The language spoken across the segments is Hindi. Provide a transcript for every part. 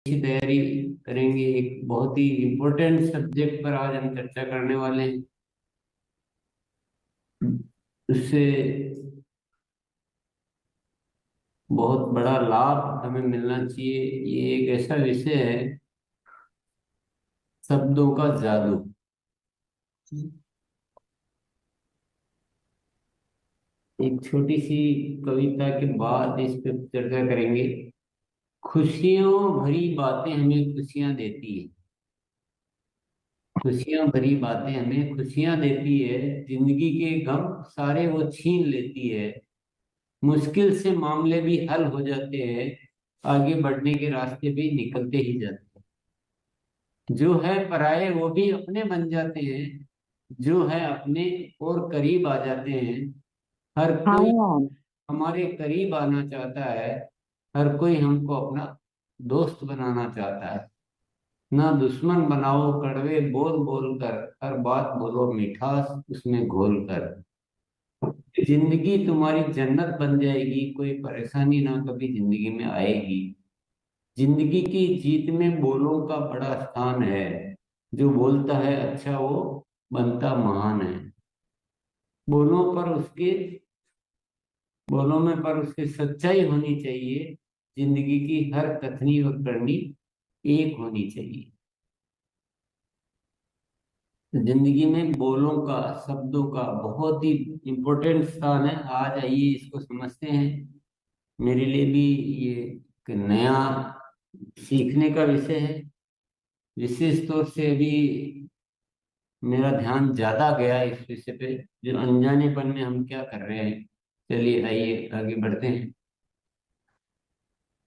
अच्छी तैयारी करेंगे। एक बहुत ही इम्पोर्टेंट सब्जेक्ट पर आज हम चर्चा करने वाले हैं। उससे बहुत बड़ा लाभ हमें मिलना चाहिए। ये एक ऐसा विषय है, शब्दों का जादू। एक छोटी सी कविता के बाद इस पर चर्चा करेंगे। खुशियों भरी बातें हमें खुशियां देती है। खुशियां भरी बातें हमें खुशियां देती है। जिंदगी के गम सारे वो छीन लेती है। मुश्किल से मामले भी हल हो जाते हैं। आगे बढ़ने के रास्ते भी निकलते ही जाते हैं। जो है पराये वो भी अपने बन जाते हैं। जो है अपने और करीब आ जाते हैं। हर कोई हाँ। हमारे करीब आना चाहता है। हर कोई हमको अपना दोस्त बनाना चाहता है। ना दुश्मन बनाओ कड़वे बोल बोल कर, हर बात बोलो मिठास उसमें घोल कर। जिंदगी तुम्हारी जन्नत बन जाएगी, कोई परेशानी ना कभी जिंदगी में आएगी। जिंदगी की जीत में बोलों का बड़ा स्थान है। जो बोलता है अच्छा वो बनता महान है। बोलों पर उसके बोलों में पर उसकी सच्चाई होनी चाहिए। जिंदगी की हर कथनी और करनी एक होनी चाहिए। जिंदगी में बोलों का, शब्दों का बहुत ही इम्पोर्टेंट स्थान है। आज आइए इसको समझते हैं। मेरे लिए भी ये एक नया सीखने का विषय है। विशेष तौर से अभी मेरा ध्यान ज्यादा गया इस विषय पे। जो अनजानेपन में हम क्या कर रहे हैं। चलिए आइए आगे बढ़ते हैं।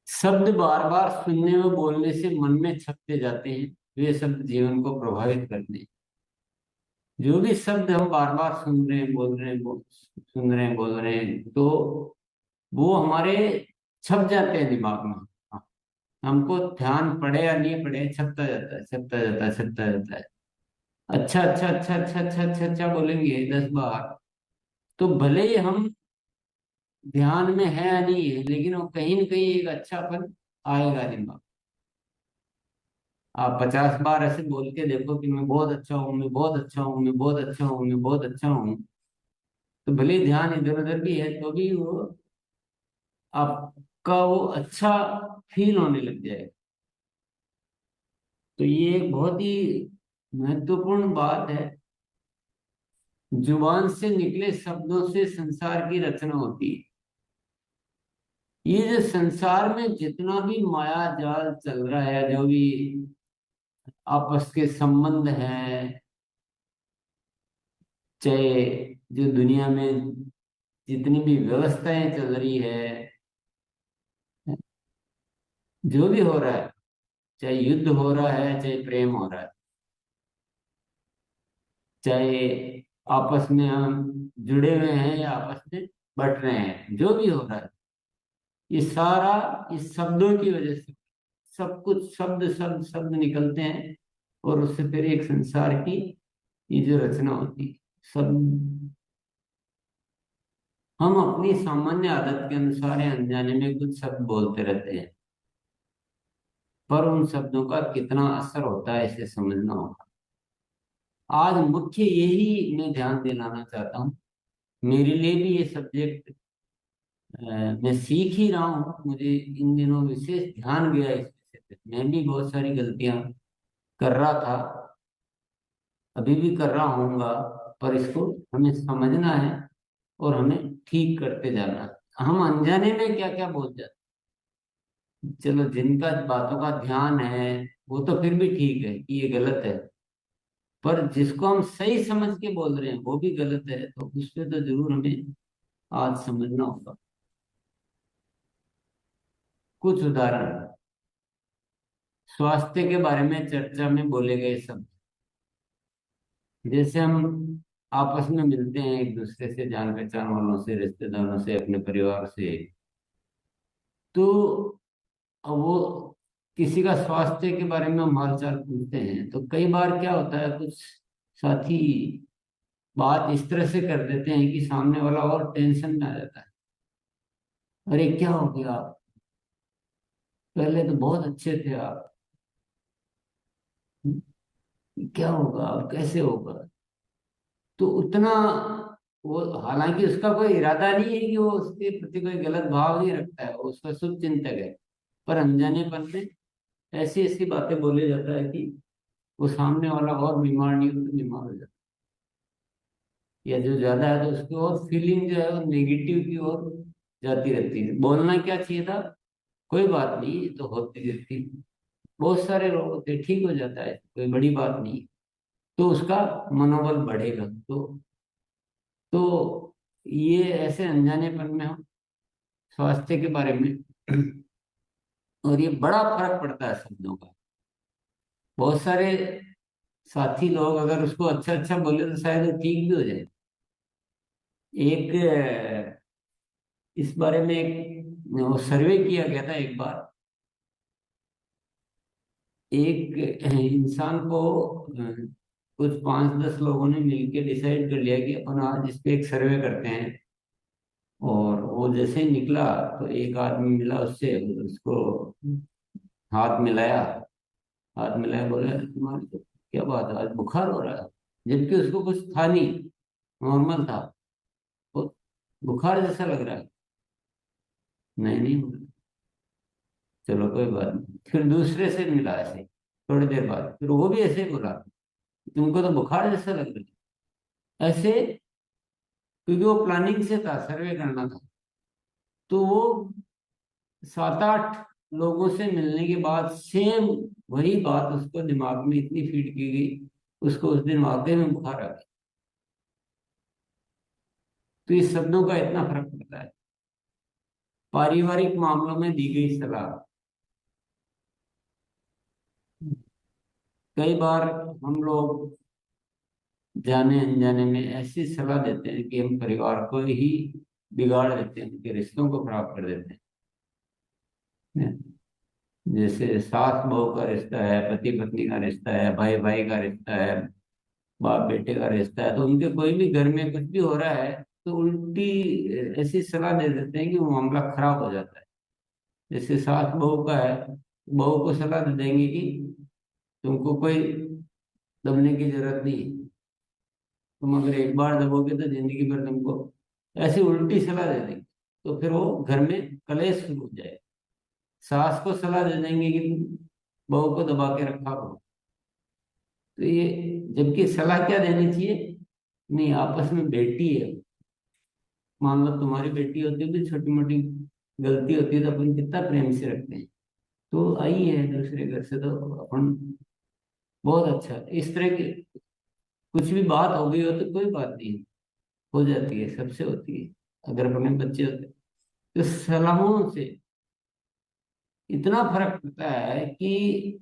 शब्द बार बार सुनने व बोलने से मन में छपते जाते हैं। वे शब्द जीवन को प्रभावित करते हैं। जो भी शब्द हम बार बार सुन रहे हैं, बोल रहे हैं, सुन रहे हैं, बोल रहे हैं, तो वो हमारे छप जाते हैं दिमाग में। हाँ, हमको ध्यान पड़े या नहीं पड़े, छपता जाता है, छपता जाता है, छपता जाता है। अच्छा अच्छा अच्छा अच्छा अच्छा अच्छा अच्छा बोलेंगे 10 बार, तो भले ही हम ध्यान में है या नहीं है, लेकिन वो कहीं ना कहीं एक अच्छापन आएगा दिमाग। आप 50 बार ऐसे बोल के देखो कि मैं बहुत अच्छा हूँ, मैं बहुत अच्छा हूँ, मैं बहुत अच्छा हूँ, मैं बहुत अच्छा हूँ, तो भले ही ध्यान इधर उधर भी है तो भी वो आपका वो अच्छा फील होने लग जाएगा। तो ये एक बहुत ही महत्वपूर्ण बात है। जुबान से निकले शब्दों से संसार की रचना होती है। ये जो संसार में जितना भी माया जाल चल रहा है, जो भी आपस के संबंध हैं, चाहे जो दुनिया में जितनी भी व्यवस्थाएं चल रही है, जो भी हो रहा है, चाहे युद्ध हो रहा है, चाहे प्रेम हो रहा है, चाहे आपस में हम जुड़े हुए हैं या आपस में बट रहे हैं, जो भी हो रहा है, ये सारा इस शब्दों की वजह से। सब कुछ शब्द शब्द शब्द निकलते हैं और उससे फिर एक संसार की ये जो रचना होती है। सब हम अपनी सामान्य आदत के अनुसार या अनजाने में कुछ शब्द बोलते रहते हैं, पर उन शब्दों का कितना असर होता है इसे समझना होगा। आज मुख्य यही मैं ध्यान दिलाना चाहता हूँ। मेरे लिए भी ये सब्जेक्ट मैं सीख ही रहा हूँ। मुझे इन दिनों विशेष ध्यान गया इस विषय पे। मैं भी बहुत सारी गलतियां कर रहा था, अभी भी कर रहा हूँगा, पर इसको हमें समझना है और हमें ठीक करते जाना है। हम अनजाने में क्या क्या बोल जाते हैं। चलो जिनका बातों का ध्यान है वो तो फिर भी ठीक है कि ये गलत है, पर जिसको हम सही समझ के बोल रहे हैं वो भी गलत है, तो उस पे तो जरूर हमें आज समझना होगा। कुछ उदाहरण। स्वास्थ्य के बारे में चर्चा में बोले गए शब्द, जैसे हम आपस में मिलते हैं एक दूसरे से, जान पहचान वालों से, रिश्तेदारों से, अपने परिवार से, तो अब वो किसी का स्वास्थ्य के बारे में हम हालचाल पूछते हैं, तो कई बार क्या होता है, कुछ साथी बात इस तरह से कर देते हैं कि सामने वाला और टेंशन में आ जाता है। अरे क्या हो गया, पहले तो बहुत अच्छे थे आप, क्या होगा, अब कैसे होगा। तो उतना वो, हालांकि उसका कोई इरादा नहीं है कि वो उसके प्रति कोई गलत भाव नहीं रखता है, वो उसका शुभ चिंतक है। पर अनजानेपन में ऐसी ऐसी बातें बोले जाता है कि वो सामने वाला और बीमार नहीं हो तो बीमार हो जाता है, या जो ज्यादा है तो उसकी और फीलिंग जो है वो नेगेटिव की ओर जाती रहती है। बोलना क्या चाहिए था, कोई बात नहीं, ये तो होती रहती, बहुत सारे लोग होते हैं, ठीक हो जाता है, कोई बड़ी बात नहीं है। तो उसका मनोबल बढ़ेगा। तो ये ऐसे अनजानेपन में हम स्वास्थ्य के बारे में और ये बड़ा फर्क पड़ता है शब्दों का। बहुत सारे साथी लोग अगर उसको अच्छा अच्छा बोले तो शायद वो ठीक भी हो जाए। एक इस बारे में एक वो सर्वे किया गया था एक बार। एक इंसान को कुछ 5-10 लोगों ने मिलकर डिसाइड कर लिया कि अपन आज इस पे एक सर्वे करते हैं। और वो जैसे ही निकला तो एक आदमी मिला उससे, उसको हाथ मिलाया। हाथ मिलाया, बोला तुम्हारी तो क्या बात है, आज बुखार हो रहा है। जबकि उसको कुछ था नहीं, नॉर्मल था। वो बुखार जैसा लग रहा है। नहीं नहीं, चलो कोई बात नहीं। फिर दूसरे से मिला ऐसे थोड़ी देर बाद, फिर वो भी ऐसे ही बोला तुमको तो बुखार जैसा लग रहा है ऐसे। क्योंकि वो प्लानिंग से था, सर्वे करना था। तो वो 7-8 लोगों से मिलने के बाद सेम वही बात उसको दिमाग में इतनी फीड की गई, उसको उस दिन वाकई में बुखार आ गया। तो इस शब्दों का इतना फर्क पड़ता है। पारिवारिक मामलों में दी गई सलाह, कई बार हम लोग जाने अनजाने में ऐसी सलाह देते हैं कि हम परिवार को ही बिगाड़ देते हैं, उनके रिश्तों को खराब कर देते हैं। जैसे सास बहू का रिश्ता है, पति पत्नी का रिश्ता है, भाई भाई का रिश्ता है, बाप बेटे का रिश्ता है, तो उनके कोई भी घर में कुछ भी हो रहा है तो उल्टी ऐसी सलाह दे देते हैं कि वो मामला खराब हो जाता है। जैसे सास बहू का है, बहू को सलाह दे देंगे कि तुमको कोई दबने की जरूरत नहीं है, तुम अगर एक बार दबोगे तो जिंदगी भर तुमको, ऐसी उल्टी सलाह दे देंगे। तो फिर वो घर में कलेश शुरू हो जाए। सास को सलाह दे देंगे कि तुम बहू को दबा के रखा करो। तो ये, जबकि सलाह क्या देनी चाहिए, नहीं आपस में बेटी है, मान लो तुम्हारी बेटी होती है तो छोटी मोटी गलती होती है तो अपन कितना प्रेम से रखते हैं। तो आई है दूसरे घर से तो अपन बहुत अच्छा, इस तरह की कुछ भी बात हो गई हो तो कोई बात नहीं, हो जाती है, सबसे होती है। अगर अपने बच्चे होते तो सलाहों से इतना फर्क पड़ता है कि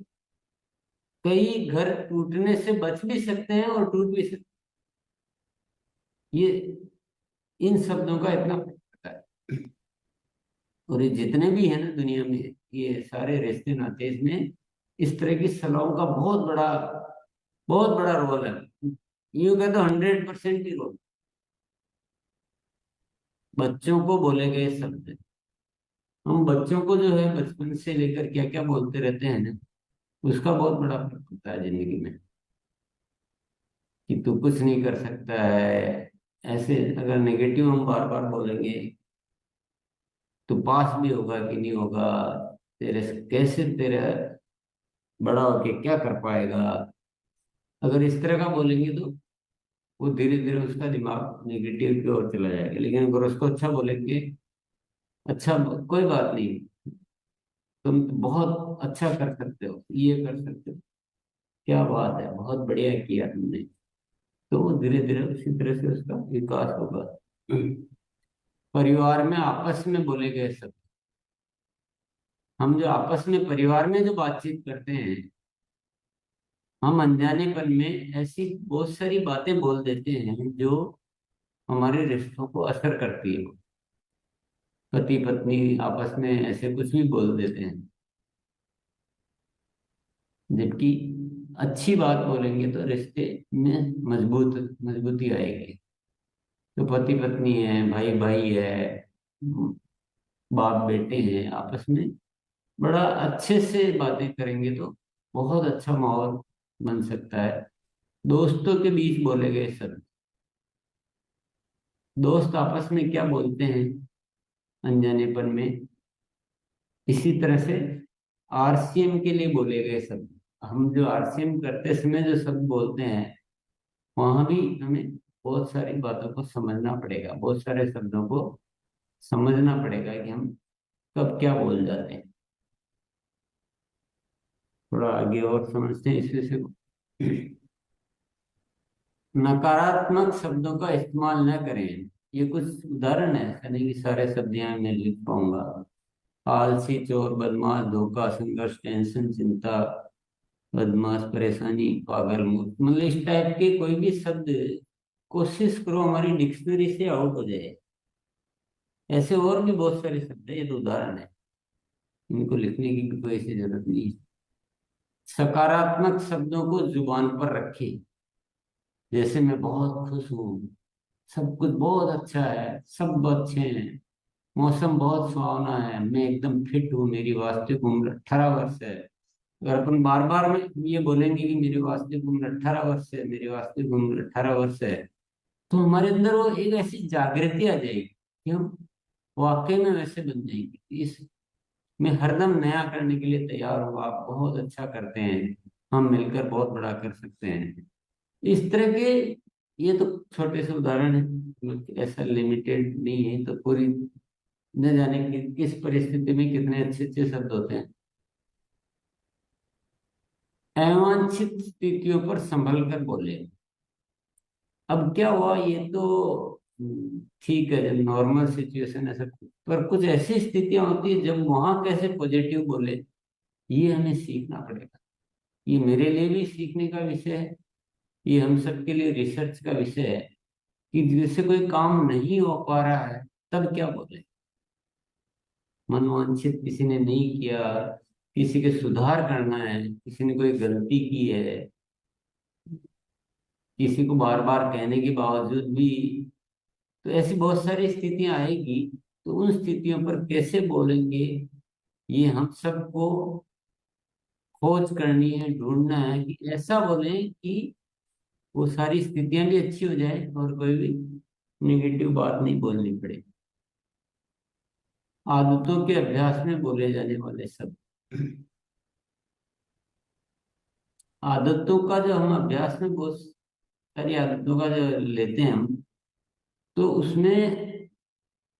कई घर टूटने से बच भी सकते हैं और टूट भी सकते हैं। ये इन शब्दों का इतना फर्क पड़ता है। और ये जितने भी है ना दुनिया में, ये सारे रिश्ते नाते, इसमें इस तरह की सलाहों का बहुत बड़ा रोल है। यूं कहते 100% ही रोल बच्चों को बोले गए शब्द। हम बच्चों को जो है बचपन से लेकर क्या क्या बोलते रहते हैं ना, उसका बहुत बड़ा फर्क होता है जिंदगी में। कि तू कुछ नहीं कर सकता है, ऐसे अगर नेगेटिव हम बार बार बोलेंगे तो पास भी होगा कि नहीं होगा, तेरे से कैसे तेरा बड़ा होके क्या कर पाएगा। अगर इस तरह का बोलेंगे तो वो धीरे धीरे उसका दिमाग नेगेटिव की ओर चला जाएगा। लेकिन अगर उसको अच्छा बोलेंगे, अच्छा कोई बात नहीं, तुम तो बहुत अच्छा कर सकते हो, ये कर सकते हो, क्या बात है, बहुत बढ़िया किया तुमने, तो वो धीरे धीरे उसी तरह से उसका विकास होगा। परिवार में आपस में बोले गए सब, हम जो आपस में परिवार में जो बातचीत करते हैं, हम अनजानेपन में ऐसी बहुत सारी बातें बोल देते हैं जो हमारे रिश्तों को असर करती है। पति पत्नी आपस में ऐसे कुछ भी बोल देते हैं, जबकि अच्छी बात बोलेंगे तो रिश्ते में मजबूती आएगी। तो पति पत्नी है, भाई भाई है, बाप बेटे हैं, आपस में बड़ा अच्छे से बातें करेंगे तो बहुत अच्छा माहौल बन सकता है। दोस्तों के बीच बोले गए शब्द, दोस्त आपस में क्या बोलते हैं अनजानेपन में, इसी तरह से आरसीएम के लिए बोले गए शब्द, हम जो आरसीएम करते समय जो शब्द बोलते हैं, वहां भी हमें बहुत सारी बातों को समझना पड़ेगा, बहुत सारे शब्दों को समझना पड़ेगा कि हम कब क्या बोल जाते हैं। थोड़ा आगे और समझते हैं इस विषय को। नकारात्मक शब्दों का इस्तेमाल न करें। ये कुछ उदाहरण है, ऐसा नहीं कि सारे शब्द यहाँ मैं लिख पाऊंगा। आलसी, चोर, बदमाश, धोखा, संघर्ष, टेंशन, चिंता, बदमाश, परेशानी, पागल, मूर्ख, मतलब इस टाइप के कोई भी शब्द कोशिश करो हमारी डिक्शनरी से आउट हो जाए। ऐसे और भी बहुत सारे शब्द है, ये तो उदाहरण है, इनको लिखने की भी कोई ऐसी जरूरत नहीं है। सकारात्मक शब्दों को जुबान पर रखें। जैसे मैं बहुत खुश हूँ, सब कुछ बहुत अच्छा है, सब अच्छे हैं, मौसम बहुत सुहावना है, मैं एकदम फिट हूँ, मेरी वास्तविक उम्र 18 वर्ष है। अगर अपन बार बार में ये बोलेंगे कि मेरी वास्तविक उम्र 18 वर्ष है, मेरी वास्तविक उम्र 18 वर्ष है, तो हमारे अंदर वो एक ऐसी जागृति आ जाएगी कि हम वाकई में वैसे बन जाएंगे। इस मैं हरदम नया करने के लिए तैयार हूँ, आप बहुत अच्छा करते हैं, हम मिलकर बहुत बड़ा कर सकते हैं, इस तरह के। ये तो छोटे से उदाहरण है, मतलब ऐसा लिमिटेड नहीं है, तो पूरी न जाने कि किस परिस्थिति में कितने अच्छे अच्छे शब्द होते हैं। अवांछित स्थितियों पर संभल कर बोले। अब क्या हुआ, ये तो ठीक है, जब नॉर्मल सिचुएशन है सब, पर कुछ ऐसी स्थितियां होती है जब वहां कैसे पॉजिटिव बोले, ये हमें सीखना पड़ेगा। ये मेरे लिए भी सीखने का विषय है, ये हम सबके लिए रिसर्च का विषय है कि जैसे कोई काम नहीं हो पा रहा है, तब क्या बोले। मनवांछित किसी ने नहीं किया, किसी के सुधार करना है, किसी ने कोई गलती की है, किसी को बार बार कहने के बावजूद भी, तो ऐसी बहुत सारी स्थितियां आएगी। तो उन स्थितियों पर कैसे बोलेंगे, ये हम सबको खोज करनी है, ढूंढना है कि ऐसा बोलें कि वो सारी स्थितियां भी अच्छी हो जाए और कोई भी नेगेटिव बात नहीं बोलनी पड़े। आदतों के अभ्यास में बोले जाने वाले शब्द। आदतों का जो हम अभ्यास में बहुत सारी आदतों का जो लेते हैं हम, तो उसमें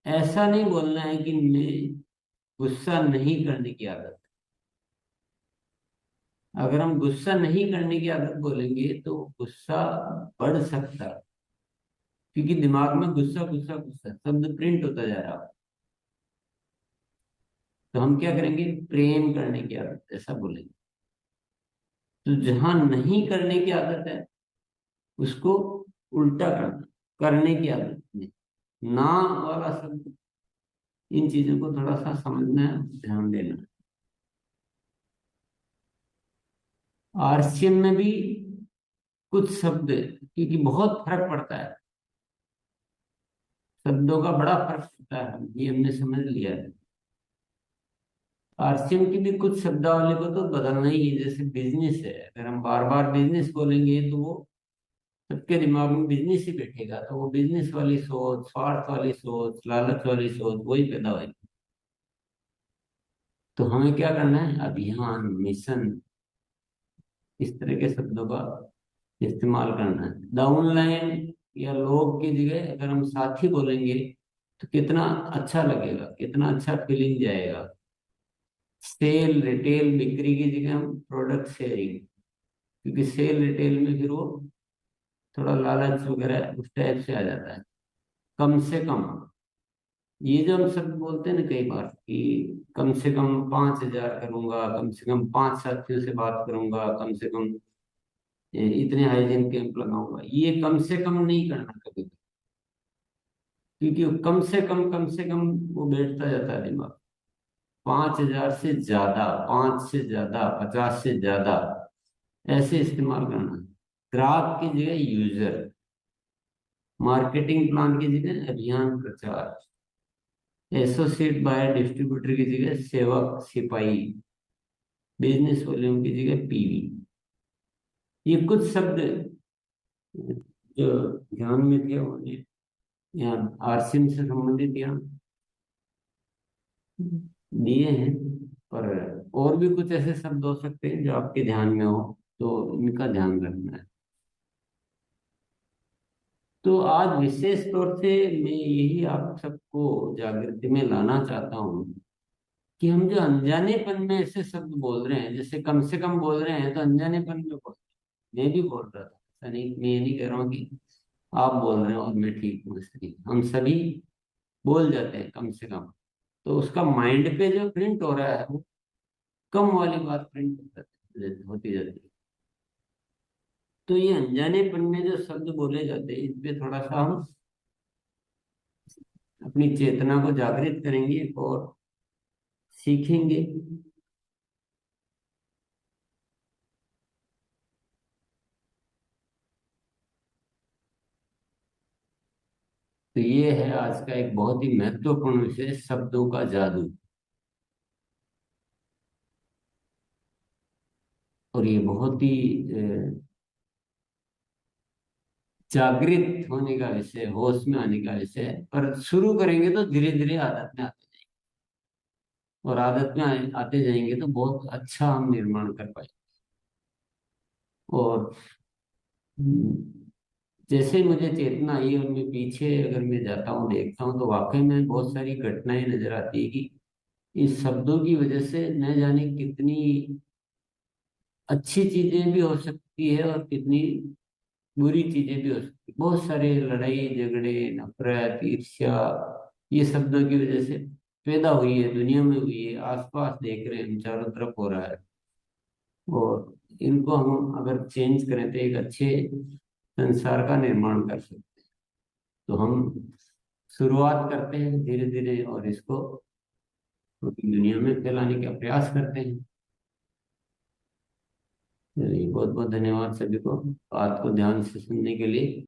ऐसा नहीं बोलना है कि मैं गुस्सा नहीं करने की आदत। अगर हम गुस्सा नहीं करने की आदत बोलेंगे तो गुस्सा बढ़ सकता है, क्योंकि दिमाग में गुस्सा गुस्सा गुस्सा शब्द प्रिंट होता जा रहा है। तो हम क्या करेंगे, प्रेम करने की आदत ऐसा बोलेंगे। तो जहां नहीं करने की आदत है, उसको उल्टा करना, करने की आदत नहीं, ना वाला शब्द। इन चीजों को थोड़ा सा समझना है, ध्यान देना है। आरसीएम में भी कुछ शब्द, क्योंकि बहुत फर्क पड़ता है, शब्दों का बड़ा फर्क पड़ता है, ये हमने समझ लिया है। आरसीएम की भी कुछ शब्दावली को तो बदलना ही है। जैसे बिजनेस है, अगर हम बार बार बिजनेस बोलेंगे तो वो सबके दिमाग में बिजनेस ही बैठेगा, तो वो बिजनेस वाली सोच, स्वार्थ वाली सोच, लालच वाली सोच वही पैदा होगी। तो हमें क्या करना है, अभियान, मिशन, इस तरह के शब्दों का इस्तेमाल करना है। डाउनलाइन या लोग की जगह अगर हम साथी बोलेंगे तो कितना अच्छा लगेगा, कितना अच्छा फीलिंग जाएगा। सेल, रिटेल, बिक्री की जगह हम प्रोडक्ट शेयरिंग, क्योंकि सेल रिटेल में फिर वो थोड़ा लालच वगैरह उस टाइप से आ जाता है। कम से कम, ये जो हम शब्द बोलते हैं ना कई बार कि कम से कम 5,000 करूंगा, कम से कम 5 साथियों से बात करूंगा, कम से कम इतने हाइजीन कैंप लगाऊंगा, ये कम से कम नहीं करना कभी भी। क्योंकि वो कम से कम वो बैठता जाता है दिमाग। 5,000 से ज्यादा, 5 से ज्यादा, 50 से ज्यादा, ऐसे इस्तेमाल करना है। ग्राहक की जगह यूजर, मार्केटिंग प्लान की जगह अभियान प्रचार, एसोसिएट बायर डिस्ट्रीब्यूटर की जगह सेवक सिपाही, बिजनेस वॉल्यूम की जगह पीवी। ये कुछ शब्द जो ध्यान में थे उन्हें यहाँ आरसीएम से संबंधित यहाँ दिए हैं। पर और भी कुछ ऐसे शब्द हो सकते हैं जो आपके ध्यान में हो, तो इनका ध्यान रखना है। तो आज विशेष तौर से मैं यही आप सबको जागृति में लाना चाहता हूँ कि हम जो अनजानेपन में ऐसे शब्द बोल रहे हैं, जैसे कम से कम बोल रहे हैं, तो अनजानेपन में बोल रहे हैं। मैं भी बोल रहा था, ऐसा नहीं, मैं ये नहीं कह रहा हूँ कि आप बोल रहे हो और मैं ठीक हूँ, ऐसा नहीं। हम सभी बोल जाते हैं कम से कम, तो उसका माइंड पे जो प्रिंट हो रहा है वो कम वाली बात प्रिंट होती जाती है। तो ये अनजानेपन में जो शब्द बोले जाते हैं, इस पे थोड़ा सा हम अपनी चेतना को जागृत करेंगे और सीखेंगे। तो ये है आज का एक बहुत ही महत्वपूर्ण विषय, शब्दों का जादू। और ये बहुत ही जागृत होने का विषय, होश में आने का विषय है। पर शुरू करेंगे तो धीरे धीरे आदत में आते जाएंगे, और आदत में आते जाएंगे तो बहुत अच्छा हम निर्माण कर पाएंगे। और जैसे ही मुझे चेतना आई और मैं पीछे अगर मैं जाता हूँ, देखता हूँ, तो वाकई में बहुत सारी घटनाएं नजर आती है कि इस शब्दों की वजह से न जाने कितनी अच्छी चीजें भी हो सकती है और कितनी बुरी चीजें भी हो सकती है। बहुत सारे लड़ाई झगड़े, नफरत, ईर्ष्या, ये शब्दों की वजह से पैदा हुई है, दुनिया में हुई है, आसपास देख रहे हैं हम, चारों तरफ हो रहा है। और इनको हम अगर चेंज करें तो एक अच्छे संसार का निर्माण कर सकते हैं। तो हम शुरुआत करते हैं धीरे धीरे और इसको पूरी दुनिया में फैलाने का प्रयास करते हैं। चलिए, बहुत बहुत धन्यवाद सभी को बात को ध्यान से सुनने के लिए।